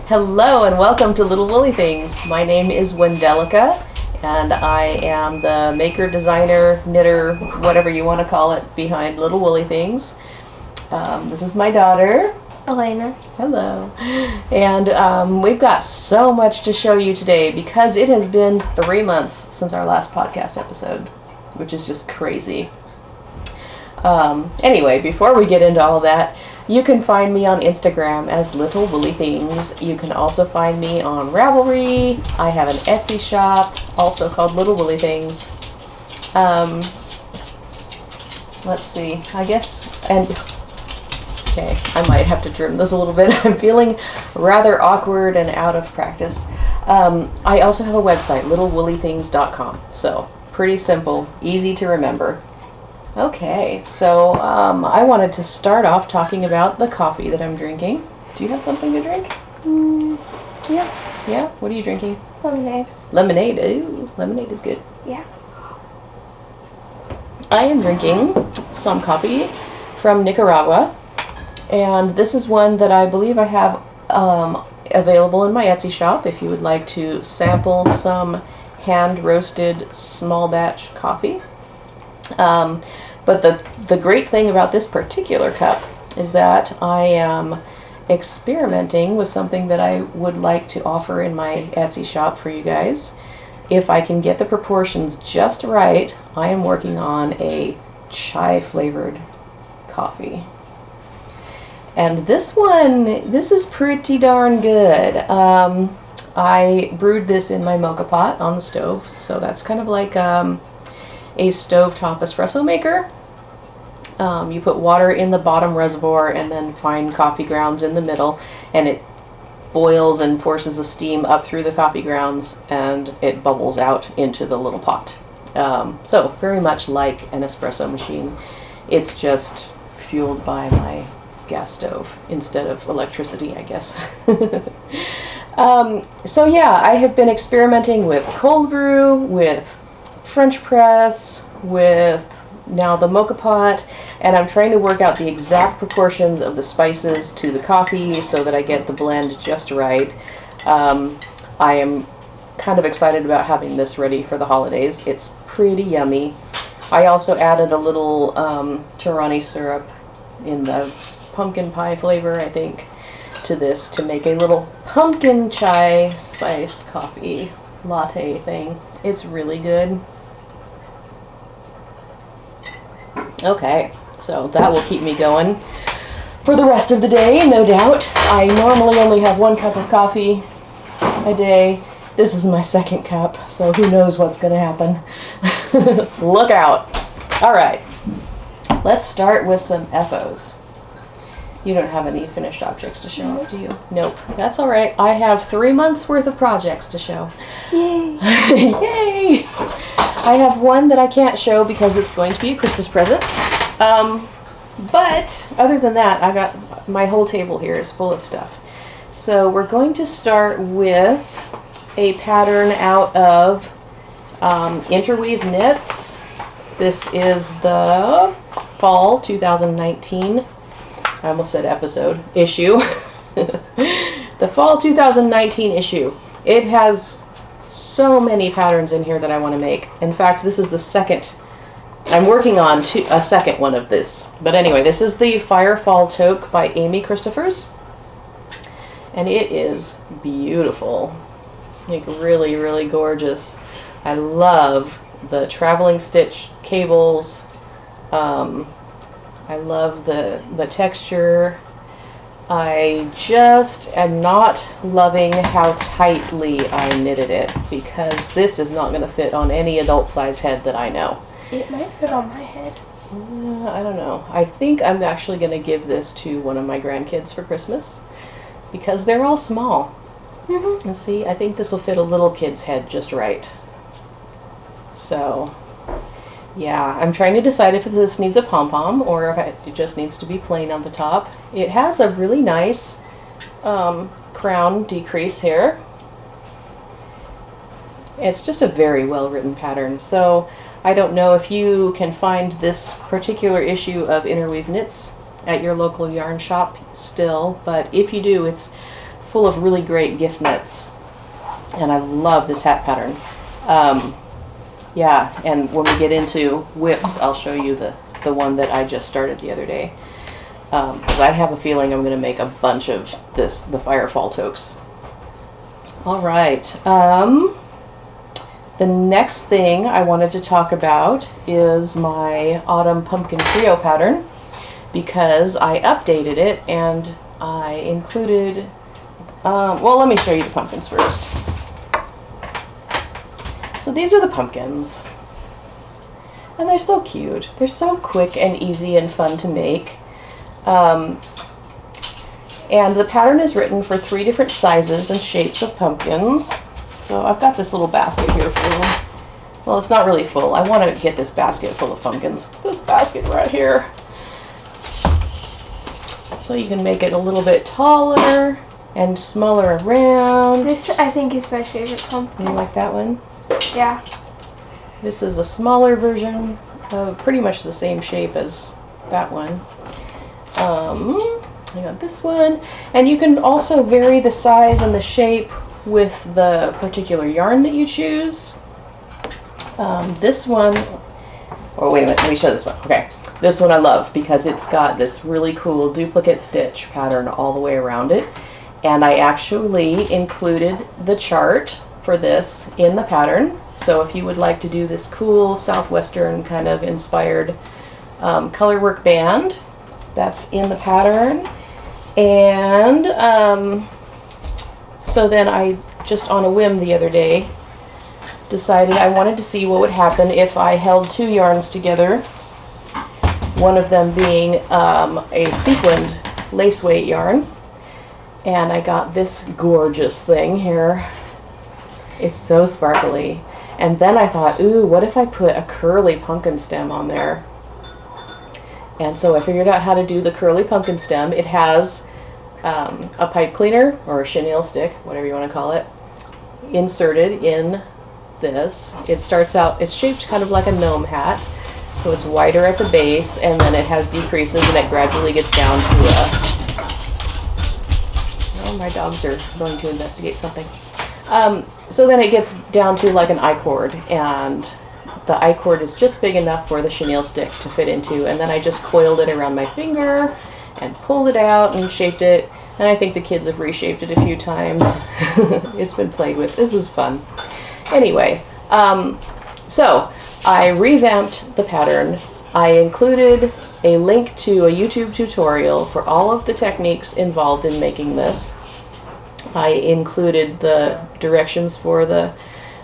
Hello and welcome to Little Woolly Things. My name is Wendelica and I am the maker, designer, knitter, whatever you want to call it, behind Little Woolly Things. This is my daughter, Elena. Hello. And we've got so much to show you today because it has been 3 months since our last podcast episode, which is just crazy. Anyway, before we get into all that, you can find me on Instagram as Little Woolly Things. You can also find me on Ravelry. I have an Etsy shop, also called Little Woolly Things. Let's see, I guess, and okay, I might have to trim this a little bit. I'm feeling rather awkward and out of practice. I also have a website, littlewoollythings.com. So, pretty simple, easy to remember. Okay, so I wanted to start off talking about the coffee that I'm drinking. Do you have something to drink? Yeah. Yeah? What are you drinking? Lemonade. Lemonade. Ooh, lemonade is good. Yeah. I am drinking some coffee from Nicaragua, and this is one that I believe I have available in my Etsy shop if you would like to sample some hand-roasted small batch coffee. But the great thing about this particular cup is that I am experimenting with something that I would like to offer in my Etsy shop for you guys. If I can get the proportions just right, I am working on a chai flavored coffee. And this is pretty darn good. I brewed this in my mocha pot on the stove, so that's kind of like a stovetop espresso maker. You put water in the bottom reservoir and then fine coffee grounds in the middle, and it boils and forces the steam up through the coffee grounds and it bubbles out into the little pot. So very much like an espresso machine. It's just fueled by my gas stove instead of electricity, I guess. So yeah, I have been experimenting with cold brew, with French press, with now the mocha pot, and I'm trying to work out the exact proportions of the spices to the coffee so that I get the blend just right. I am kind of excited about having this ready for the holidays. It's pretty yummy. I also added a little Tirani syrup in the pumpkin pie flavor, I think, to this to make a little pumpkin chai spiced coffee latte thing. It's really good. Okay, so that will keep me going for the rest of the day, no doubt. I normally only have 1 cup of coffee a day. This is my 2nd cup, so who knows what's going to happen. Look out. All right, let's start with some FOs. You don't have any finished objects to show off, do you? Nope, that's all right. I have 3 months worth of projects to show. Yay! Yay! I have one that I can't show because it's going to be a Christmas present. But other than that, I got my whole table here is full of stuff. So we're going to start with a pattern out of Interweave Knits. This is the fall 2019. I almost said episode. Issue. The fall 2019 issue. It has so many patterns in here that I want to make. In fact, this is the second. I'm working on a second one of this. But anyway, this is the Firefall Toque by Amy Christoffers. And it is beautiful. Like really, really gorgeous. I love the traveling stitch cables. I love the texture. I just am not loving how tightly I knitted it because this is not going to fit on any adult size head that I know. It might fit on my head. I don't know. I think I'm actually going to give this to one of my grandkids for Christmas because they're all small. And see, I think this will fit a little kid's head just right. So, yeah, I'm trying to decide if this needs a pom-pom or if it just needs to be plain on the top. It has a really nice crown decrease here. It's just a very well written pattern. So I don't know if you can find this particular issue of Interweave Knits at your local yarn shop still, but if you do, it's full of really great gift knits. And I love this hat pattern. Yeah, and when we get into whips, I'll show you the one that I just started the other day. Because I have a feeling I'm going to make a bunch of the Firefall Toques. All right. The next thing I wanted to talk about is my Autumn Pumpkin Trio pattern, because I updated it and I included, well, let me show you the pumpkins first. So these are the pumpkins, and they're so cute. They're so quick and easy and fun to make. And the pattern is written for 3 different sizes and shapes of pumpkins. So I've got this little basket here full. Well, it's not really full. I want to get this basket full of pumpkins. This basket right here. So you can make it a little bit taller and smaller around. This, I think, is my favorite pumpkin. You like that one? Yeah. This is a smaller version of pretty much the same shape as that one. I got this one. And you can also vary the size and the shape with the particular yarn that you choose. This one, or wait a minute, let me show this one. Okay, this one I love because it's got this really cool duplicate stitch pattern all the way around it. And I actually included the chart for this in the pattern. So if you would like to do this cool Southwestern kind of inspired color work band, that's in the pattern. And so then I just on a whim the other day decided I wanted to see what would happen if I held 2 yarns together, one of them being a sequined lace weight yarn, and I got this gorgeous thing here. It's so sparkly. And then I thought, ooh, what if I put a curly pumpkin stem on there? And so I figured out how to do the curly pumpkin stem. It has a pipe cleaner or a chenille stick, whatever you want to call it, inserted in this. It starts out, it's shaped kind of like a gnome hat, so it's wider at the base, and then it has decreases, and it gradually gets down to a, oh, my dogs are going to investigate something. So then it gets down to like an I-cord, and the I-cord is just big enough for the chenille stick to fit into, and then I just coiled it around my finger and pulled it out and shaped it, and I think the kids have reshaped it a few times. It's been played with. This is fun. Anyway, so I revamped the pattern. I included a link to a YouTube tutorial for all of the techniques involved in making this. I included the directions for the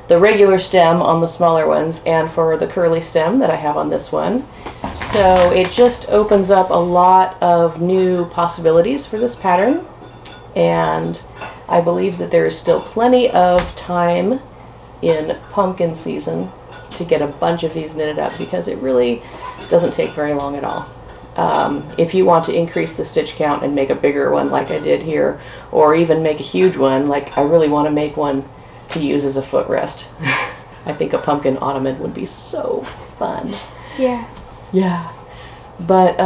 regular stem on the smaller ones and for the curly stem that I have on this one. So it just opens up a lot of new possibilities for this pattern, and I believe that there is still plenty of time in pumpkin season to get a bunch of these knitted up, because it really doesn't take very long at all. If you want to increase the stitch count and make a bigger one like I did here, or even make a huge one, like I really want to make one to use as a footrest. I think a pumpkin ottoman would be so fun. Yeah. Yeah. But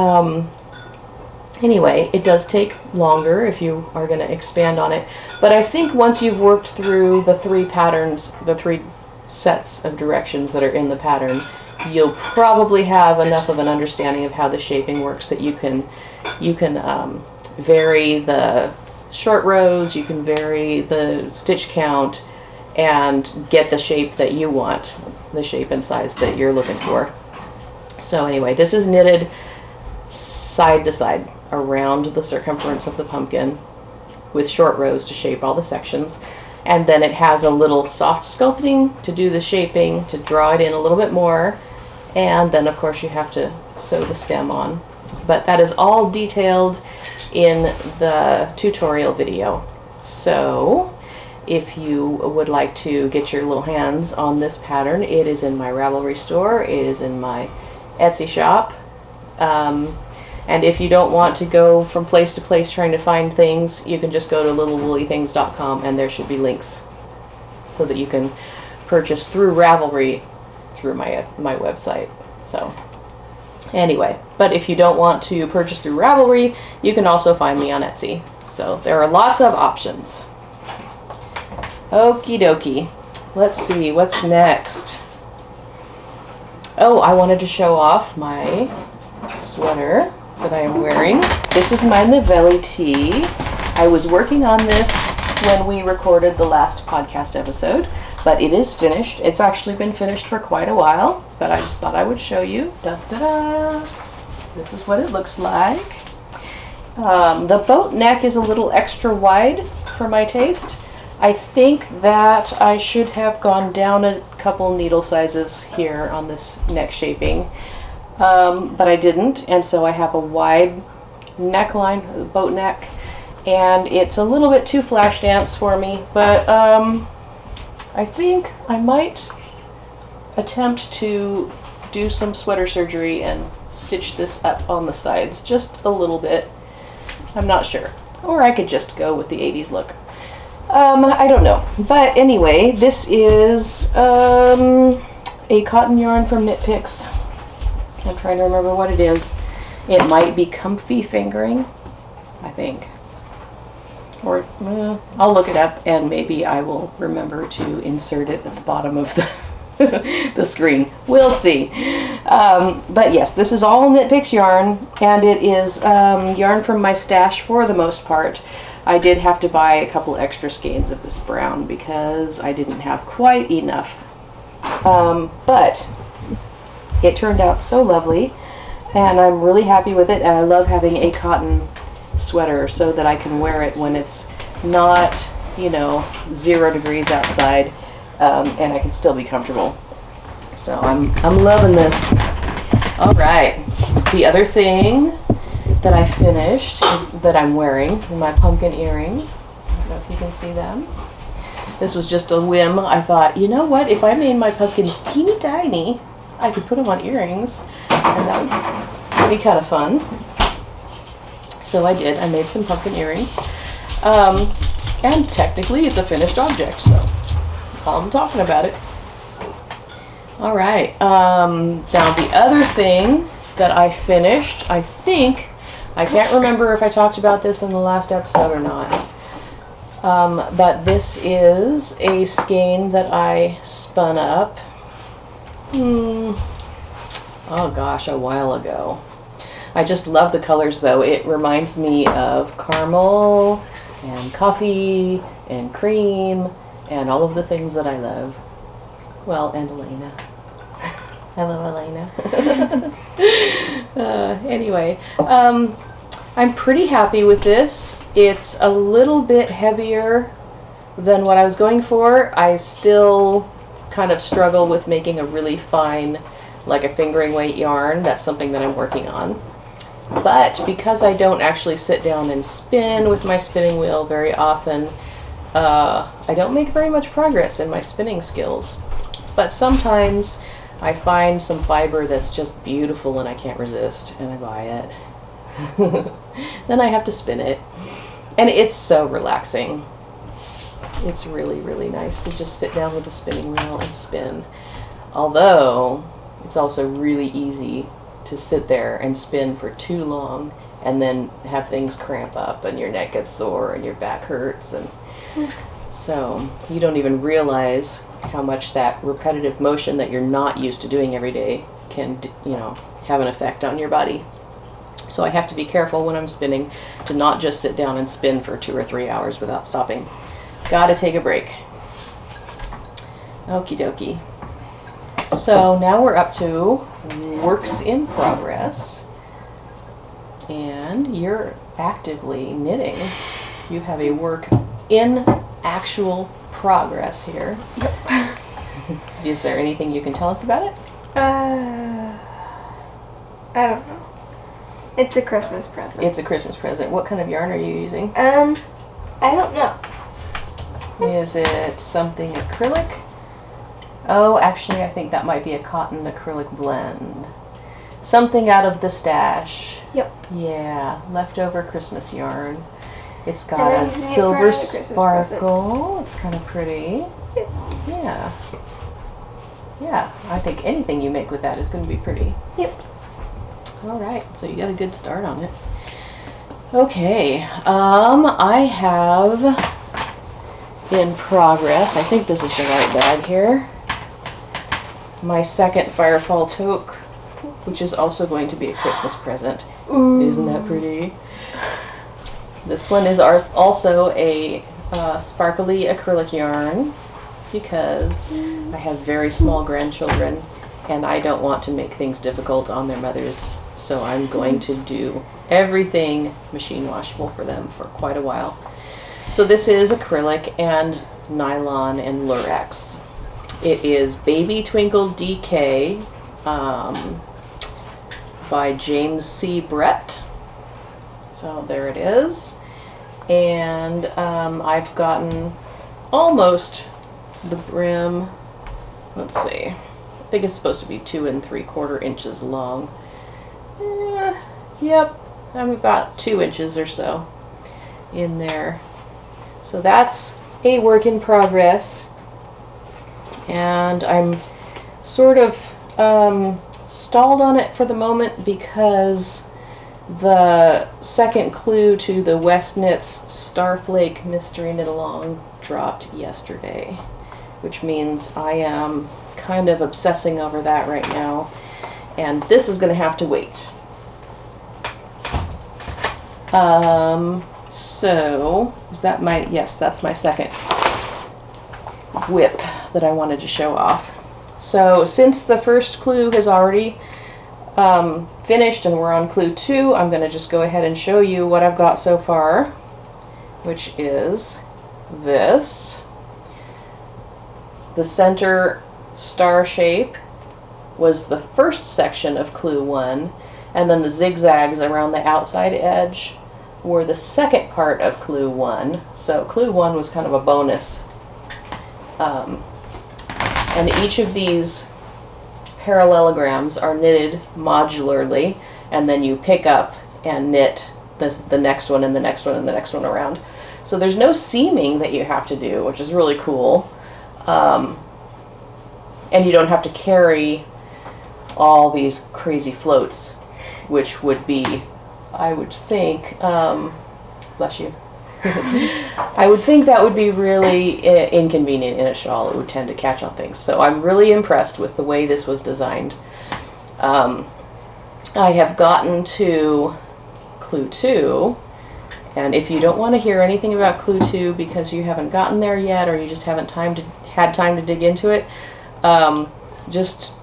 anyway, it does take longer if you are going to expand on it. But I think once you've worked through the 3 patterns, the 3 sets of directions that are in the pattern, you'll probably have enough of an understanding of how the shaping works that you can vary the short rows, you can vary the stitch count, and get the shape that you want, the shape and size that you're looking for. So anyway, this is knitted side to side around the circumference of the pumpkin with short rows to shape all the sections. And then it has a little soft sculpting to do the shaping, to draw it in a little bit more. And then of course you have to sew the stem on. But that is all detailed in the tutorial video. So if you would like to get your little hands on this pattern, it is in my Ravelry store, it is in my Etsy shop. And if you don't want to go from place to place trying to find things, you can just go to littlewoollythings.com, and there should be links so that you can purchase through Ravelry through my website. So anyway, but if you don't want to purchase through Ravelry, you can also find me on Etsy. So there are lots of options. Okie dokie. Let's see, what's next? Oh, I wanted to show off my sweater that I am wearing. This is my Navelli tee. I was working on this when we recorded the last podcast episode, but it is finished. It's actually been finished for quite a while, but I just thought I would show you. Da-da-da! This is what it looks like. The boat neck is a little extra wide for my taste. I think that I should have gone down a couple needle sizes here on this neck shaping, but I didn't, and so I have a wide neckline, boat neck, and it's a little bit too flash dance for me, but I think I might attempt to do some sweater surgery and stitch this up on the sides just a little bit. I'm not sure. Or I could just go with the 80s look. I don't know. But anyway, this is a cotton yarn from Knit Picks. I'm trying to remember what it is. It might be Comfy Fingering, I think. Or I'll look it up and maybe I will remember to insert it at the bottom of the screen. We'll see. But yes, this is all Knit Picks yarn, and it is yarn from my stash for the most part. I did have to buy a couple extra skeins of this brown because I didn't have quite enough. But it turned out so lovely, and I'm really happy with it, and I love having a cotton sweater so that I can wear it when it's not, 0 degrees outside, and I can still be comfortable. So I'm loving this. All right, the other thing that I finished is that I'm wearing my pumpkin earrings. I don't know if you can see them. This was just a whim. I thought, you know what, if I made my pumpkins teeny tiny, I could put them on earrings, and that would be kind of fun. So I did. I made some pumpkin earrings. And technically it's a finished object, so I'm talking about it. All right. Now the other thing that I finished, I can't remember if I talked about this in the last episode or not. But this is a skein that I spun up, oh gosh, a while ago. I just love the colors though. It reminds me of caramel and coffee and cream and all of the things that I love. Well, and Elena. Hello, Elena. Anyway, I'm pretty happy with this. It's a little bit heavier than what I was going for. I still kind of struggle with making a really fine, like a fingering weight yarn. That's something that I'm working on. But because I don't actually sit down and spin with my spinning wheel very often, I don't make very much progress in my spinning skills. But sometimes I find some fiber that's just beautiful and I can't resist, and I buy it. Then I have to spin it. And it's so relaxing. It's really, really nice to just sit down with a spinning wheel and spin. Although, it's also really easy to sit there and spin for too long and then have things cramp up and your neck gets sore and your back hurts, and so you don't even realize how much that repetitive motion that you're not used to doing every day can, have an effect on your body. So I have to be careful when I'm spinning to not just sit down and spin for 2 or 3 hours without stopping. Gotta take a break. Okie dokie. So now we're up to works in progress, and you're actively knitting. You have a work in actual progress here. Yep. Is there anything you can tell us about it? I don't know. It's a Christmas present. It's a Christmas present. What kind of yarn are you using? I don't know. Is it something acrylic? Oh, actually, I think that might be a cotton acrylic blend. Something out of the stash. Yep. Yeah, leftover Christmas yarn. It's got a using it for silver another Christmas sparkle. It's kind of pretty. Yep. Yeah. Yeah, I think anything you make with that is going to be pretty. Yep. All right, so you got a good start on it. Okay, I have in progress, I think this is the right bag here, my second Firefall Toque, which is also going to be a Christmas present. Ooh. Isn't that pretty? This one is also a sparkly acrylic yarn because I have very small grandchildren and I don't want to make things difficult on their mothers, so I'm going to do everything machine washable for them for quite a while. So this is acrylic and nylon and lurex. It is Baby Twinkle DK by James C. Brett. So there it is. And I've gotten almost the brim. Let's see. I think it's supposed to be 2 3/4 inches long. Yep, I'm about 2 inches or so in there. So that's a work in progress. And I'm sort of stalled on it for the moment because the second clue to the West Knits Starflake Mystery Knit Along dropped yesterday, which means I am kind of obsessing over that right now, and this is going to have to wait. So is that my, yes, that's my second whip that I wanted to show off. So since the first clue has already finished and we're on clue 2, I'm going to just go ahead and show you what I've got so far, which is this. The center star shape was the first section of clue 1, and then the zigzags around the outside edge were the second part of clue 1. So clue 1 was kind of a bonus. And each of these parallelograms are knitted modularly, and then you pick up and knit the next one and the next one and the next one around. So there's no seaming that you have to do, which is really cool. And you don't have to carry all these crazy floats, which would be, I would think, bless you, I would think that would be really inconvenient in a shawl. It would tend to catch on things. So I'm really impressed with the way this was designed. I have gotten to clue 2, and if you don't want to hear anything about clue 2 because you haven't gotten there yet, or you just haven't had time to dig into it, just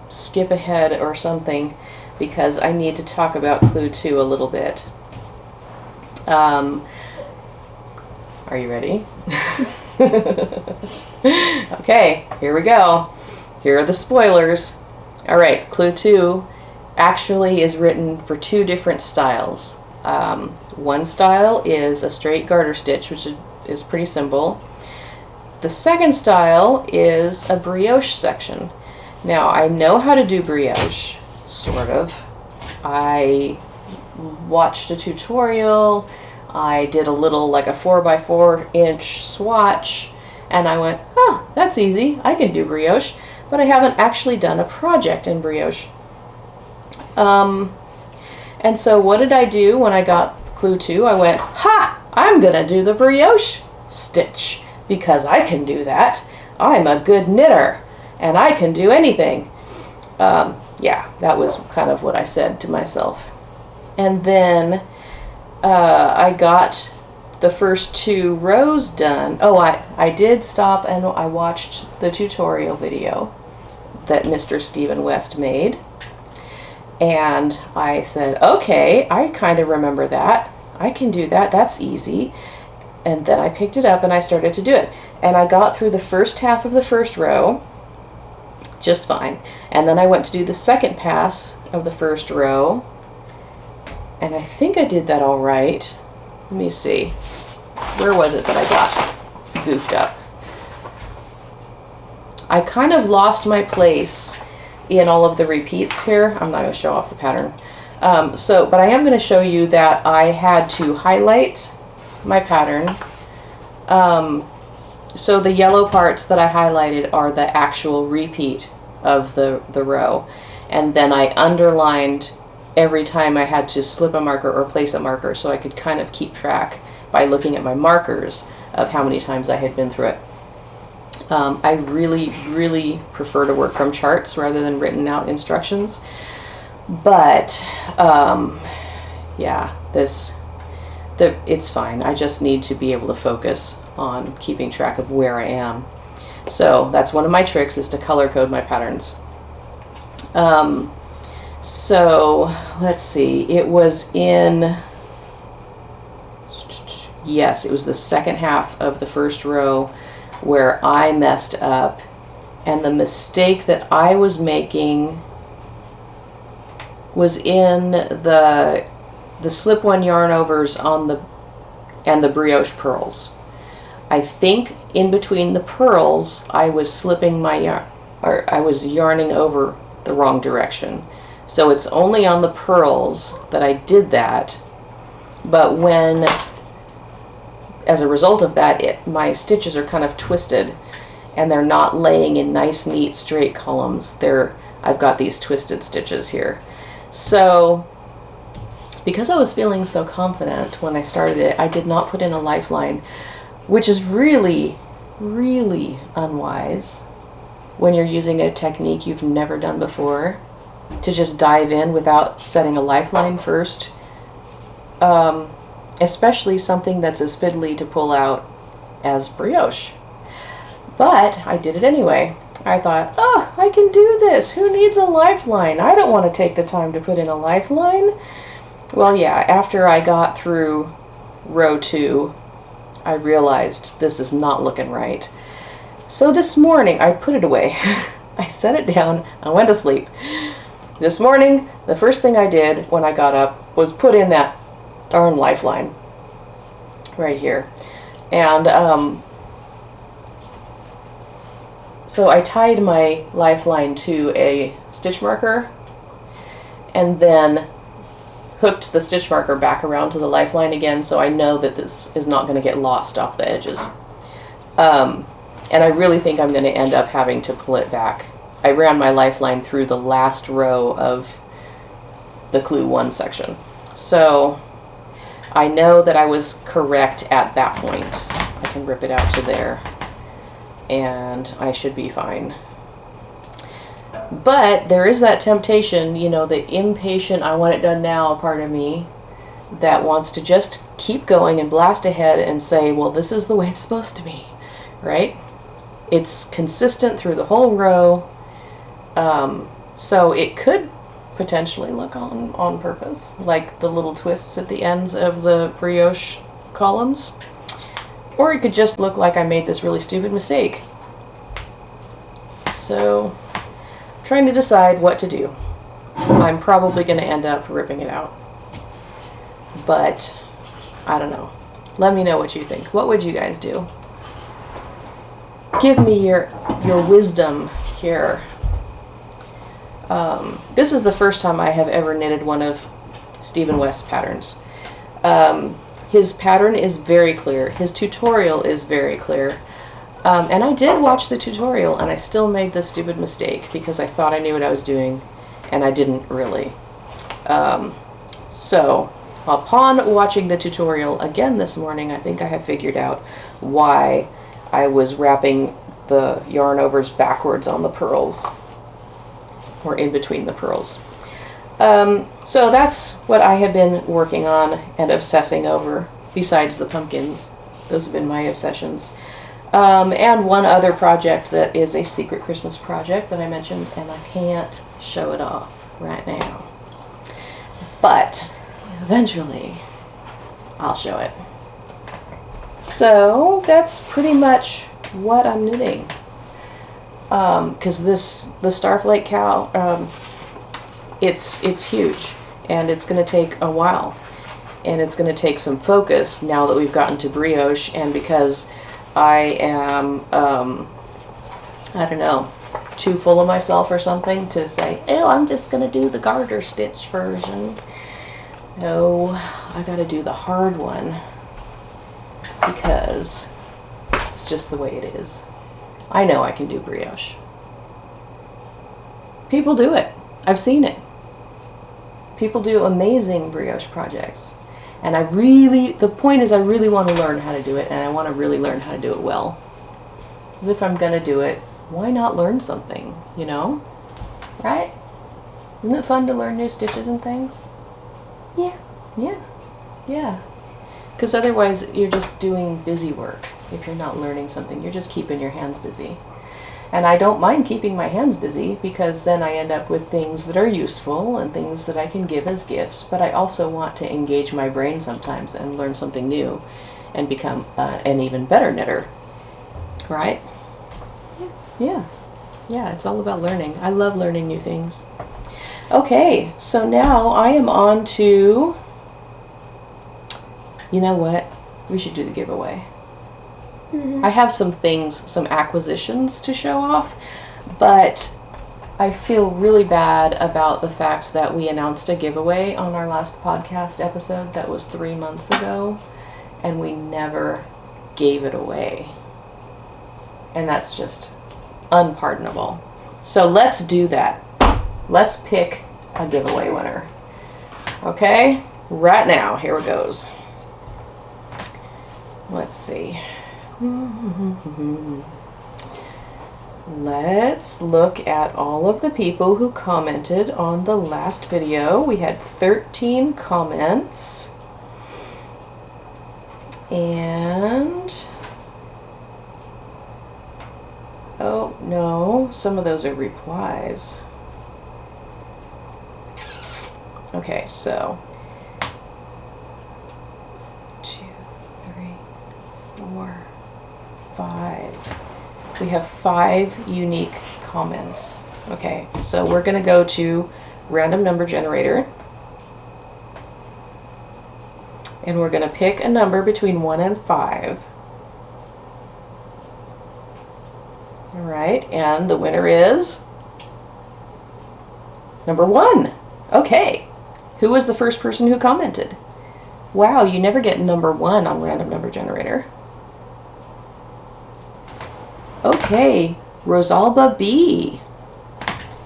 skip ahead or something, because I need to talk about clue 2 a little bit. Are you ready? Okay, here we go. Here are the spoilers. Alright, clue 2 actually is written for 2 different styles. One style is a straight garter stitch, which is pretty simple. The second style is a brioche section. Now, I know how to do brioche, sort of. I watched a tutorial, I did a little, like a 4x4 inch swatch, and I went, oh, that's easy, I can do brioche, but I haven't actually done a project in brioche. And so what did I do when I got clue 2? I went, ha, I'm gonna do the brioche stitch, because I can do that. I'm a good knitter, and I can do anything. Yeah, that was kind of what I said to myself. And then I got the first 2 rows done. Oh, I did stop and I watched the tutorial video that Mr. Stephen West made. And I said, okay, I kind of remember that. I can do that. That's easy. And then I picked it up and I started to do it. And I got through the first half of the first row just fine. And then I went to do the second pass of the first row. And I think I did that all right. Let me see. Where was it that I got goofed up? I kind of lost my place in all of the repeats here. I'm not going to show off the pattern. But I am going to show you that I had to highlight my pattern. So the yellow parts that I highlighted are the actual repeat of the row. And then I underlined every time I had to slip a marker or place a marker, so I could kind of keep track by looking at my markers of how many times I had been through it. I really prefer to work from charts rather than written out instructions. But yeah, it's fine. I just need to be able to focus on keeping track of where I am. So that's one of my tricks, is to color code my patterns. So let's see, it was yes, it was the second half of the first row where I messed up, and the mistake that I was making was in the slip one yarn overs on the brioche pearls. I think in between the pearls I was slipping my yarn, or I was yarning over the wrong direction. So it's only on the pearls that I did that, but when, as a result of that, my stitches are kind of twisted and they're not laying in nice, neat, straight columns. I've got these twisted stitches here. So because I was feeling so confident when I started it, I did not put in a lifeline, which is really unwise when you're using a technique you've never done before, to just dive in without setting a lifeline first. Especially something that's as fiddly to pull out as brioche. But I did it anyway. I thought, oh, I can do this. Who needs a lifeline? I don't want to take the time to put in a lifeline. Well, yeah, after I got through row 2, I realized this is not looking right. So this morning, I put it away. I set it down, I went to sleep. This morning, the first thing I did when I got up was put in that darn lifeline right here. And so I tied my lifeline to a stitch marker and then hooked the stitch marker back around to the lifeline again, so I know that this is not going to get lost off the edges. And I really think I'm going to end up having to pull it back. I ran my lifeline through the last row of the Clue 1 section. So I know that I was correct at that point. I can rip it out to there and I should be fine. But there is that temptation, you know, the impatient, I want it done now part of me that wants to just keep going and blast ahead and say, well, this is the way it's supposed to be, right? It's consistent through the whole row. So it could potentially look on purpose, like the little twists at the ends of the brioche columns. Or it could just look like I made this really stupid mistake. So, trying to decide what to do. I'm probably going to end up ripping it out. But, I don't know. Let me know what you think. What would you guys do? Give me your wisdom here. This is the first time I have ever knitted one of Stephen West's patterns. His pattern is very clear. His tutorial is very clear. And I did watch the tutorial and I still made this stupid mistake because I thought I knew what I was doing and I didn't really. So upon watching the tutorial again this morning, I think I have figured out why I was wrapping the yarn overs backwards on the pearls, or in between the pearls. So that's what I have been working on and obsessing over, besides the pumpkins. Those have been my obsessions. And one other project that is a secret Christmas project that I mentioned, and I can't show it off right now. But eventually I'll show it. So that's pretty much what I'm knitting. Because the Starflake cow, it's huge, and it's going to take a while, and it's going to take some focus now that we've gotten to brioche, and because I am, I don't know, too full of myself or something to say, oh, I'm just going to do the garter stitch version. No, I got to do the hard one because it's just the way it is. I know I can do brioche. People do it. I've seen it. People do amazing brioche projects. And the point is I really want to learn how to do it, and I want to really learn how to do it well. Because if I'm going to do it, why not learn something, you know? Right? Isn't it fun to learn new stitches and things? Yeah. Yeah. Yeah. Because otherwise you're just doing busy work. If you're not learning something, you're just keeping your hands busy. And I don't mind keeping my hands busy, because then I end up with things that are useful and things that I can give as gifts, but I also want to engage my brain sometimes and learn something new and become an even better knitter. Right? Yeah. Yeah, it's all about learning. I love learning new things. Okay, so now I am on to, you know what? We should do the giveaway. I have some things, some acquisitions to show off, but I feel really bad about the fact that we announced a giveaway on our last podcast episode that was 3 months ago, and we never gave it away. And that's just unpardonable. So let's do that. Let's pick a giveaway winner. Okay? Right now, here it goes. Let's see. Let's look at all of the people who commented on the last video. We had 13 comments. And oh no, some of those are replies. Okay, so 2, 3, 4, 5. We have 5 unique comments. Okay, so we're going to go to random number generator. And we're going to pick a number between 1 and 5. All right, and the winner is number 1. Okay, who was the first person who commented? Wow, you never get number 1 on random number generator. Okay, Rosalba B.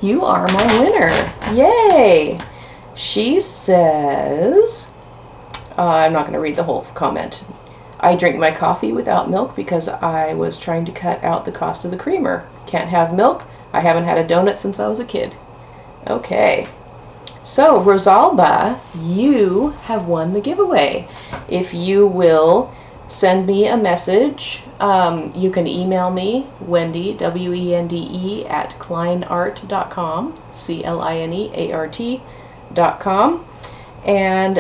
You are my winner. Yay! She says, I'm not going to read the whole comment. I drink my coffee without milk because I was trying to cut out the cost of the creamer. Can't have milk. I haven't had a donut since I was a kid. Okay. So, Rosalba, you have won the giveaway. If you will send me a message, you can email me, Wendy, WENDE, at kleinart.com, CLINEART.com, and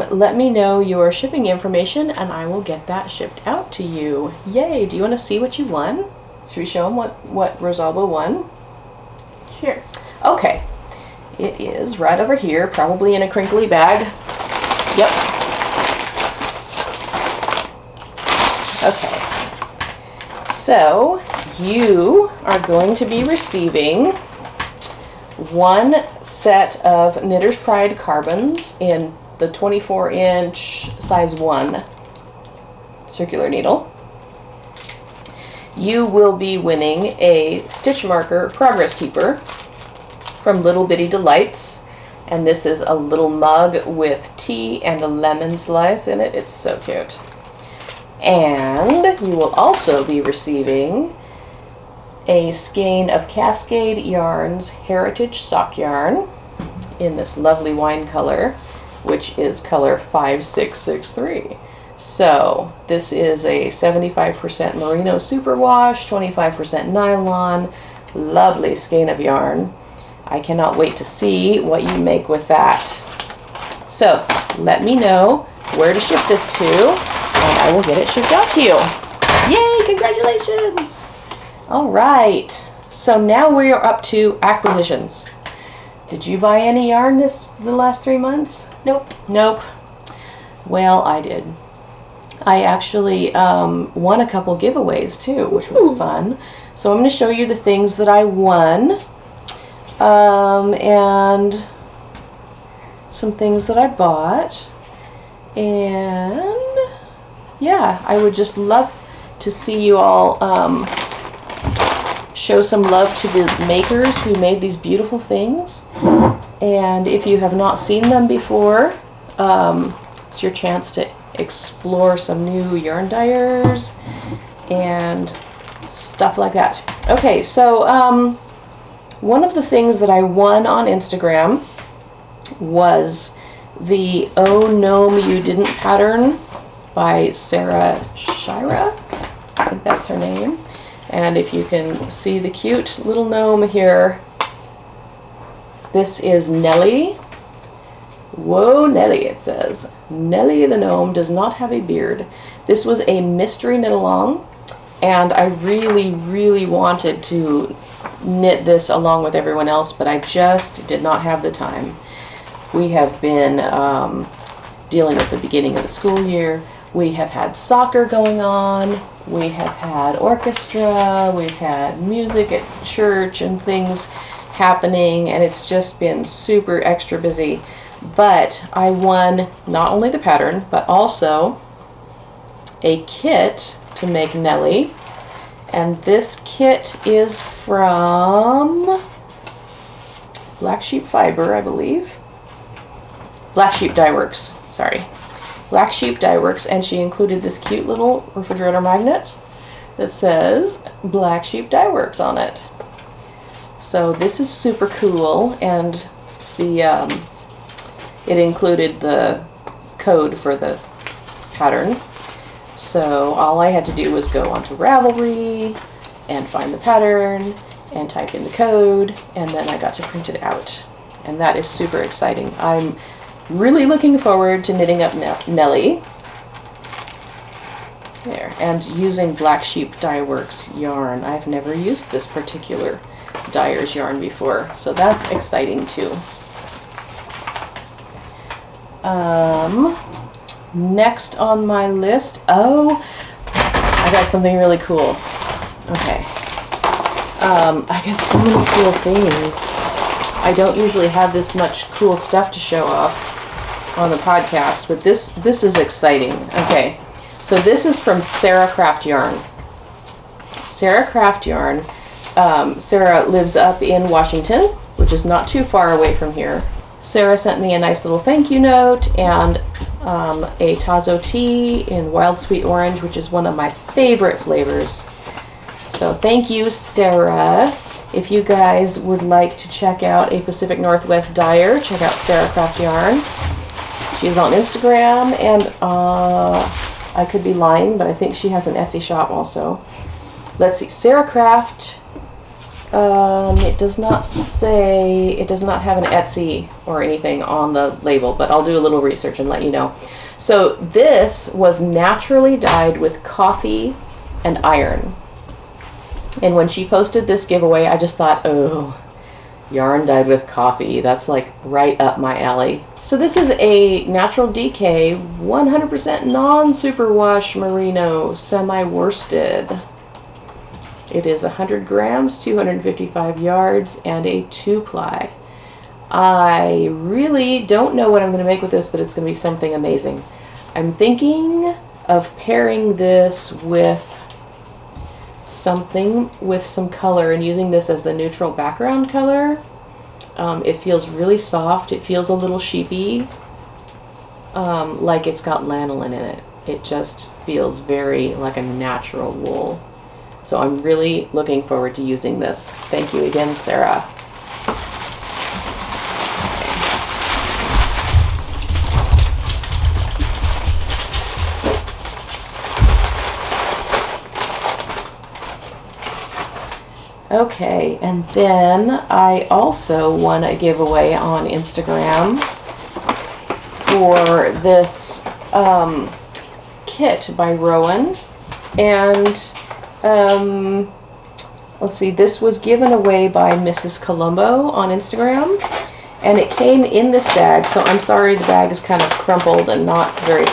let me know your shipping information, and I will get that shipped out to you. Yay! Do you want to see what you won? Should we show them what Rosalba won? Sure. Okay. It is right over here, probably in a crinkly bag. Yep. Okay. So, you are going to be receiving 1 set of Knitter's Pride carbons in the 24-inch size 1 circular needle. You will be winning a stitch marker progress keeper from Little Bitty Delights, and this is a little mug with tea and a lemon slice in it. It's so cute. And you will also be receiving a skein of Cascade Yarns Heritage Sock Yarn in this lovely wine color, which is color 5663. So this is a 75% merino superwash, 25% nylon, lovely skein of yarn. I cannot wait to see what you make with that. So let me know where to ship this to, and I will get it shipped out to you. Yay, congratulations! All right, so now we are up to acquisitions. Did you buy any yarn the last 3 months? Nope. Nope. Well, I did. I actually won a couple giveaways too, which was fun. So I'm going to show you the things that I won. And some things that I bought, and yeah, I would just love to see you all show some love to the makers who made these beautiful things. And if you have not seen them before, it's your chance to explore some new yarn dyers and stuff like that. Okay, so one of the things that I won on Instagram was the Oh Gnome You Didn't pattern by Sera Craft. I think that's her name. And if you can see the cute little gnome here, this is Nellie. Whoa, Nellie, it says. Nellie the gnome does not have a beard. This was a mystery knit along, and I really, really wanted to knit this along with everyone else, but I just did not have the time. We have been dealing with the beginning of the school year. We have had soccer going on. We have had orchestra. We've had music at church and things happening, and it's just been super extra busy. But I won not only the pattern, but also a kit to make Nellie. And this kit is from Black Sheep Fiber, I believe. Black Sheep Dye Works, sorry. Black Sheep Dye Works, and she included this cute little refrigerator magnet that says Black Sheep Dye Works on it. So this is super cool, and the it included the code for the pattern. So all I had to do was go onto Ravelry and find the pattern and type in the code, and then I got to print it out. And that is super exciting. I'm really looking forward to knitting up Nellie. There, and using Black Sheep Dye Works yarn. I've never used this particular dyer's yarn before, so that's exciting too. Next on my list, oh, I got something really cool. Okay. I got so many cool things. I don't usually have this much cool stuff to show off on the podcast, but this is exciting. Okay, so this is from Sera Craft Yarn. Sera Craft Yarn. Sera lives up in Washington, which is not too far away from here. Sera sent me a nice little thank you note and a Tazo tea in Wild Sweet Orange, which is one of my favorite flavors. So thank you, Sera. If you guys would like to check out a Pacific Northwest dyer, check out Sera Craft Yarn. She's on Instagram, and I could be lying, but I think she has an Etsy shop also. Let's see, Sera Craft. It does not say, it does not have an Etsy or anything on the label, but I'll do a little research and let you know. So this was naturally dyed with coffee and iron. And when she posted this giveaway, I just thought, oh, yarn dyed with coffee. That's like right up my alley. So this is a natural decay, 100% non-superwash merino, semi-worsted. It is 100 grams, 255 yards, and a 2-ply. I really don't know what I'm going to make with this, but it's going to be something amazing. I'm thinking of pairing this with something with some color and using this as the neutral background color. It feels really soft. It feels a little sheepy, like it's got lanolin in it. It just feels very like a natural wool. So I'm really looking forward to using this. Thank you again, Sera. Okay, and then I also won a giveaway on Instagram for this kit by Rowan. And let's see, this was given away by Mrs. Colombo on Instagram, and it came in this bag. So I'm sorry the bag is kind of crumpled and not very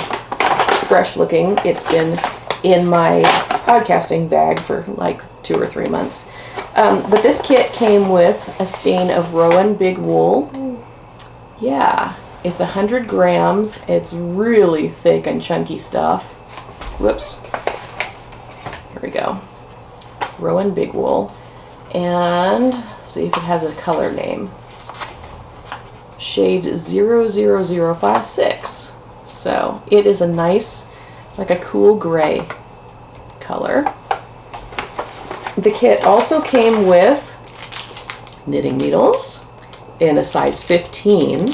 fresh looking. It's been in my podcasting bag for like 2 or 3 months. But this kit came with a skein of Rowan Big Wool. Yeah, it's 100 grams. It's really thick and chunky stuff. Whoops. Here we go. Rowan Big Wool. And let's see if it has a color name. shade 00056. So it is a nice, like a cool gray color. The kit also came with knitting needles in a size 15.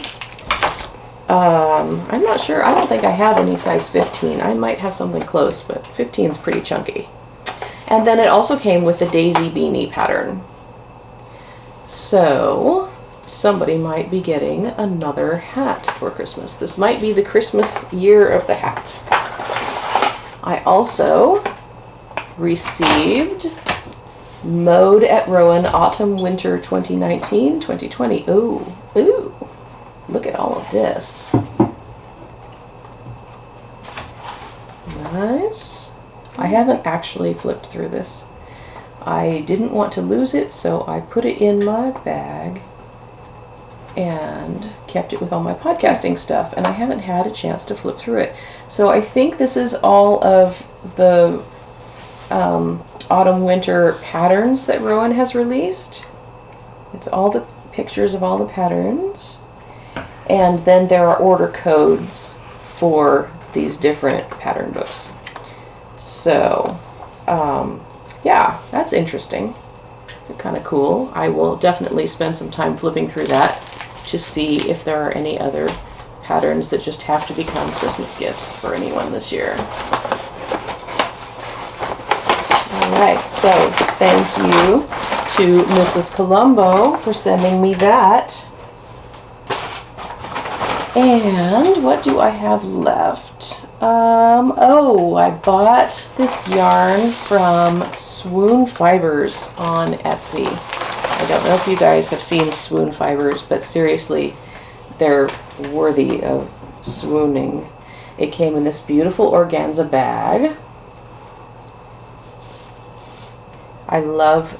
I'm not sure, I don't think I have any size 15. I might have something close, but 15 is pretty chunky. And then it also came with the Daisy Beanie pattern. So somebody might be getting another hat for Christmas. This might be the Christmas year of the hat. I also received Mode at Rowan Autumn Winter 2019-2020. Ooh, ooh. Look at all of this. Nice. I haven't actually flipped through this. I didn't want to lose it, so I put it in my bag and kept it with all my podcasting stuff, and I haven't had a chance to flip through it. So I think this is all of the autumn winter patterns that Rowan has released. It's all the pictures of all the patterns. And then there are order codes for these different pattern books. So, yeah, that's interesting. Kind of cool. I will definitely spend some time flipping through that to see if there are any other patterns that just have to become Christmas gifts for anyone this year. Alright, so thank you to Mrs. Colombo for sending me that. And what do I have left? Oh, I bought this yarn from Swoon Fibers on Etsy. I don't know if you guys have seen Swoon Fibers, but seriously, they're worthy of swooning. It came in this beautiful organza bag. I love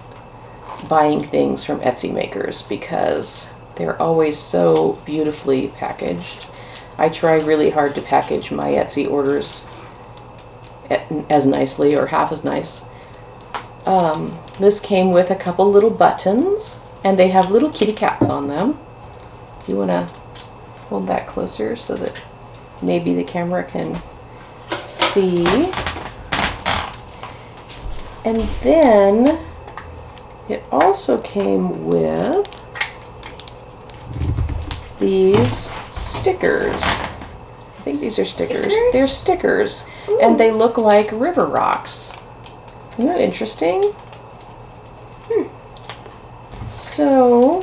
buying things from Etsy makers because they're always so beautifully packaged. I try really hard to package my Etsy orders as nicely or half as nice. This came with a couple little buttons, and they have little kitty cats on them. If you want to hold that closer so that maybe the camera can see. And then it also came with these stickers. I think these are stickers. They're stickers. Ooh. And they look like river rocks. Isn't that interesting? So,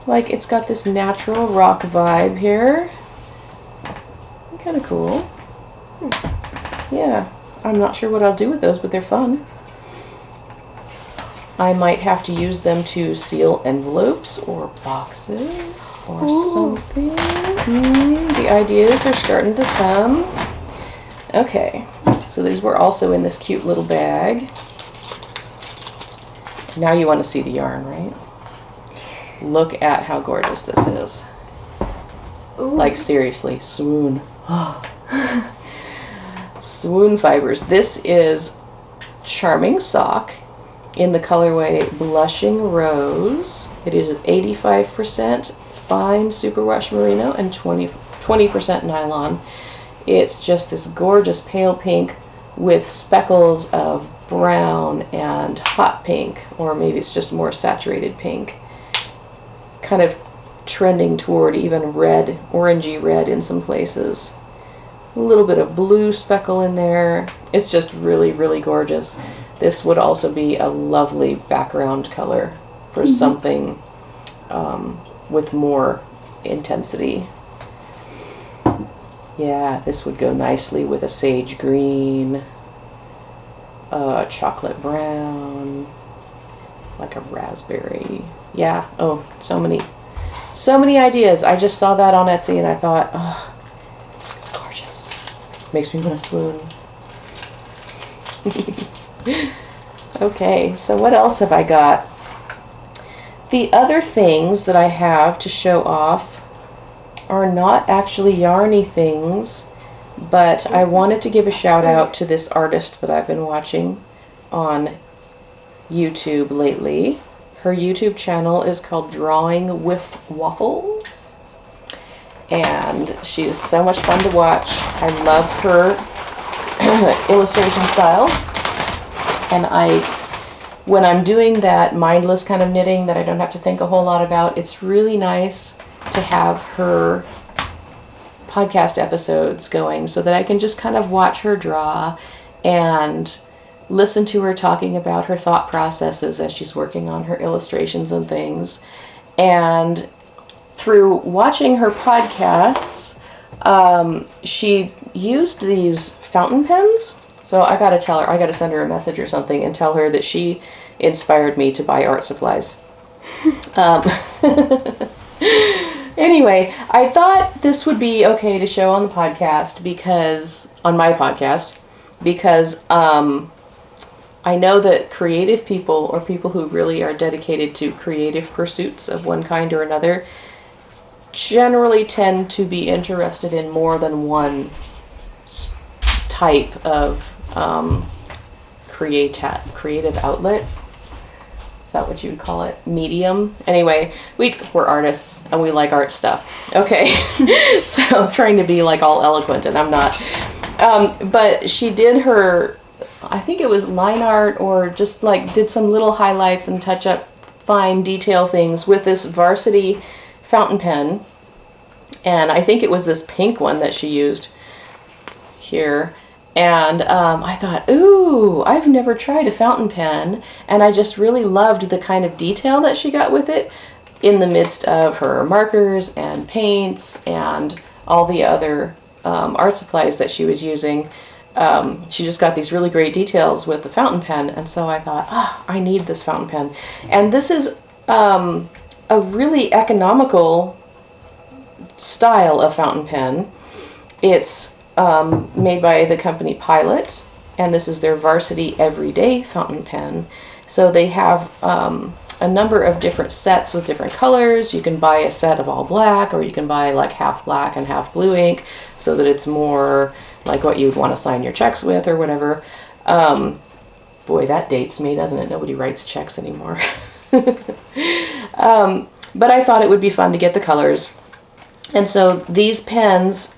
like, it's got this natural rock vibe here. Kind of cool. Yeah, I'm not sure what I'll do with those, but they're fun. I might have to use them to seal envelopes or boxes or something. The ideas are starting to come. Okay, so these were also in this cute little bag. Now you want to see the yarn, right? Look at how gorgeous this is. Ooh. Like, seriously, swoon. Swoon Fibers. This is Charming Sock in the colorway Blushing Rose. It is 85% fine superwash merino and 20% nylon. It's just this gorgeous pale pink with speckles of brown and hot pink, or maybe it's just more saturated pink. Kind of trending toward even red, orangey red in some places. A little bit of blue speckle in there. It's just really, really gorgeous. This would also be a lovely background color for something with more intensity. Yeah, this would go nicely with a sage green, chocolate brown, like a raspberry. Yeah, oh, so many ideas. I just saw that on Etsy and I thought, oh, it's gorgeous. Makes me want to swoon. Okay, so what else have I got? The other things that I have to show off are not actually yarny things, but I wanted to give a shout out to this artist that I've been watching on YouTube lately. her YouTube channel is called Drawing with Waffles. And she is so much fun to watch. I love her illustration style. And when I'm doing that mindless kind of knitting that I don't have to think a whole lot about, it's really nice to have her podcast episodes going so that I can just kind of watch her draw and listen to her talking about her thought processes as she's working on her illustrations and things. And through watching her podcasts, she used these fountain pens. So I gotta tell her, I gotta send her a message or something and tell her that she inspired me to buy art supplies. Anyway, I thought this would be okay to show on the podcast on my podcast, because I know that creative people, or people who really are dedicated to creative pursuits of one kind or another, generally tend to be interested in more than one type of creative outlet. Is that what you would call it? Medium? Anyway, we're artists and we like art stuff. Okay. So I'm trying to be like all eloquent and I'm not. But she did her, I think it was line art, or just like did some little highlights and touch up fine detail things with this Varsity fountain pen. And I think it was this pink one that she used here. And I thought, ooh, I've never tried a fountain pen, and I just really loved the kind of detail that she got with it in the midst of her markers and paints and all the other art supplies that she was using. She just got these really great details with the fountain pen, and so I thought, I need this fountain pen. And this is a really economical style of fountain pen. It's made by the company Pilot, and this is their Varsity Everyday fountain pen. So they have a number of different sets with different colors. You can buy a set of all black, or you can buy like half black and half blue ink, so that it's more like what you'd want to sign your checks with or whatever. Boy, that dates me, doesn't it? Nobody writes checks anymore. But I thought it would be fun to get the colors. And so these pens,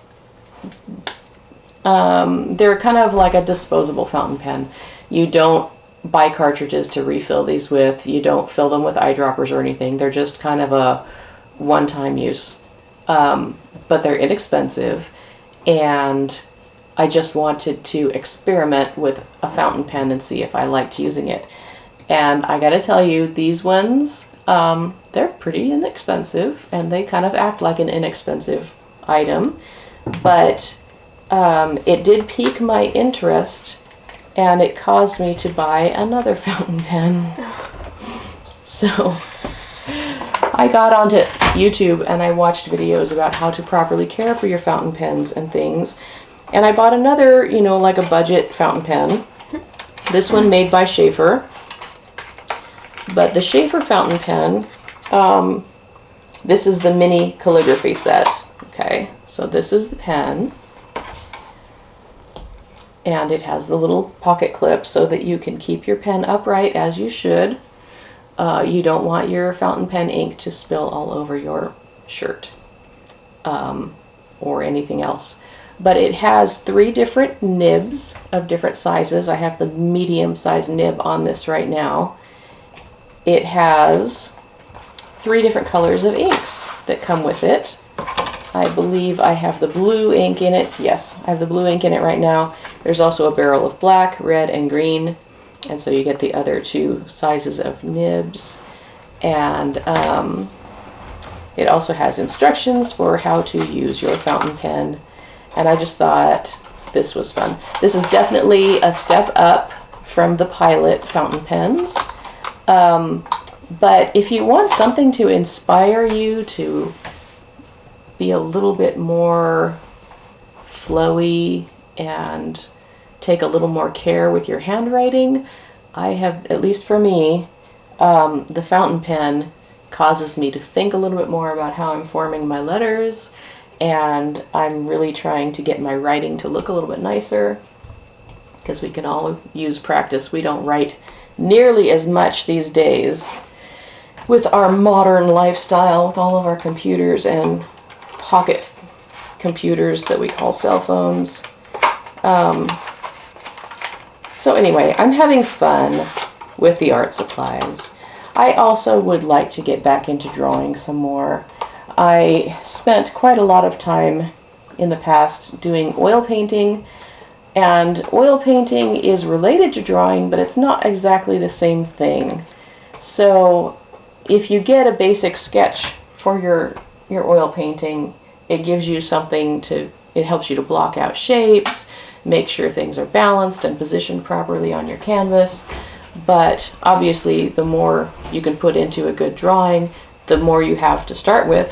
they're kind of like a disposable fountain pen. You don't buy cartridges to refill these with. You don't fill them with eyedroppers or anything. They're just kind of a one-time use. But they're inexpensive, and I just wanted to experiment with a fountain pen and see if I liked using it. And I gotta tell you, these ones, they're pretty inexpensive, and they kind of act like an inexpensive item. But it did pique my interest, and it caused me to buy another fountain pen. So I got onto YouTube and I watched videos about how to properly care for your fountain pens and things. And I bought another, like a budget fountain pen. This one made by Sheaffer. But the Sheaffer fountain pen, this is the mini calligraphy set. Okay, so this is the pen. And it has the little pocket clip so that you can keep your pen upright as you should. You don't want your fountain pen ink to spill all over your shirt or anything else. But it has 3 different nibs of different sizes. I have the medium size nib on this right now. It has 3 different colors of inks that come with it. I believe I have the blue ink in it. Yes, I have the blue ink in it right now. There's also a barrel of black, red, and green. And so you get the other 2 sizes of nibs. And it also has instructions for how to use your fountain pen. And I just thought this was fun. This is definitely a step up from the Pilot fountain pens. But if you want something to inspire you to be a little bit more flowy and take a little more care with your handwriting, I have, at least for me, the fountain pen causes me to think a little bit more about how I'm forming my letters, and I'm really trying to get my writing to look a little bit nicer, because we can all use practice. We don't write nearly as much these days with our modern lifestyle, with all of our computers and pocket computers that we call cell phones. So anyway, I'm having fun with the art supplies. I also would like to get back into drawing some more. I spent quite a lot of time in the past doing oil painting, and oil painting is related to drawing, but it's not exactly the same thing. So if you get a basic sketch for your oil painting, it gives you something to, it helps you to block out shapes, make sure things are balanced and positioned properly on your canvas. But obviously the more you can put into a good drawing, the more you have to start with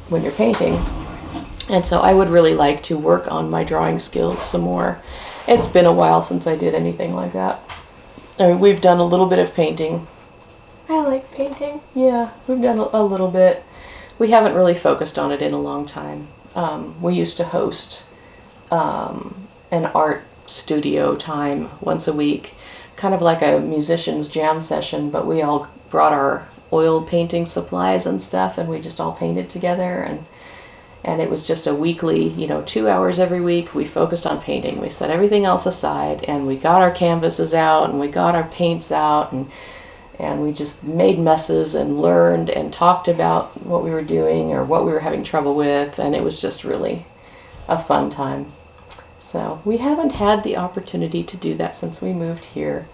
when you're painting. And so I would really like to work on my drawing skills some more. It's been a while since I did anything like that. I mean, we've done a little bit of painting. I like painting. Yeah, we've done a little bit. We haven't really focused on it in a long time. We used to host an art studio time once a week, kind of like a musician's jam session, but we all brought our oil painting supplies and stuff, and we just all painted together, and it was just a weekly, 2 hours every week. We focused on painting. We set everything else aside, and we got our canvases out, and we got our paints out, and we just made messes and learned and talked about what we were doing or what we were having trouble with, and it was just really a fun time. So we haven't had the opportunity to do that since we moved here,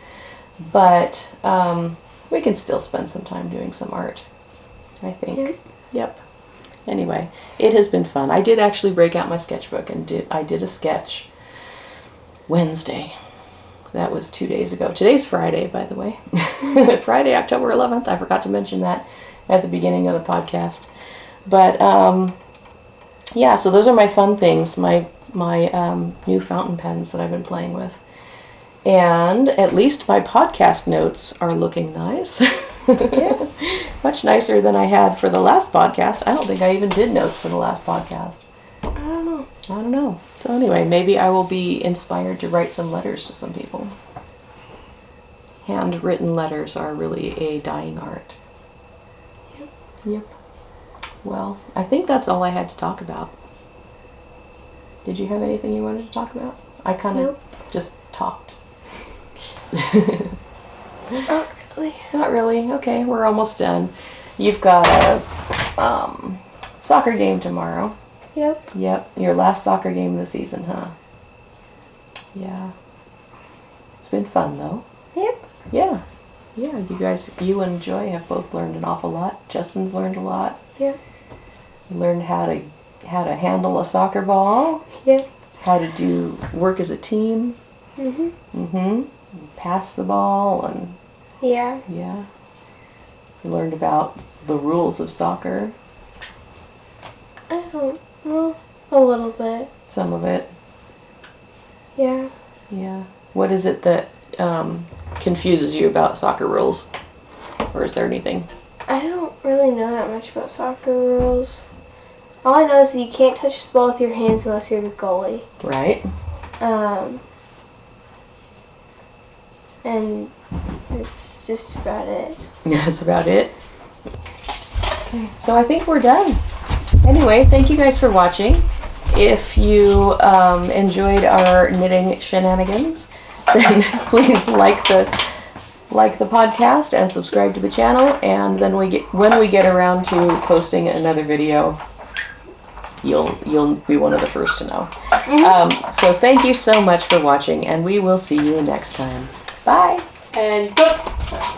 but we can still spend some time doing some art, I think. Yep. Anyway, it has been fun. I did actually break out my sketchbook and I did a sketch Wednesday. That was 2 days ago. Today's Friday, by the way. Friday, October 11th. I forgot to mention that at the beginning of the podcast. But yeah, so those are my fun things, my new fountain pens that I've been playing with. And at least my podcast notes are looking nice. Yeah. Much nicer than I had for the last podcast. I don't think I even did notes for the last podcast. I don't know. So anyway, maybe I will be inspired to write some letters to some people. Handwritten letters are really a dying art. Yep. Well, I think that's all I had to talk about. Did you have anything you wanted to talk about? I kind of just talked. Not really. Not really. Okay, we're almost done. You've got a soccer game tomorrow. Yep. Yep, your last soccer game of the season, huh? Yeah. It's been fun, though. Yep. Yeah. Yeah, you and Joy have both learned an awful lot. Justin's learned a lot. Yeah. You learned how to handle a soccer ball. Yep. How to work as a team. Pass the ball and... Yeah. Yeah. You learned about the rules of soccer. Well, a little bit. Some of it. Yeah. Yeah. What is it that confuses you about soccer rules? Or is there anything? I don't really know that much about soccer rules. All I know is that you can't touch the ball with your hands unless you're the goalie. Right. And it's just about it. Yeah, that's about it. Okay, so I think we're done. Anyway, thank you guys for watching. If you enjoyed our knitting shenanigans, then please like the podcast and subscribe to the channel. And then when we get around to posting another video, you'll be one of the first to know. So thank you so much for watching, and we will see you next time. Bye. And go.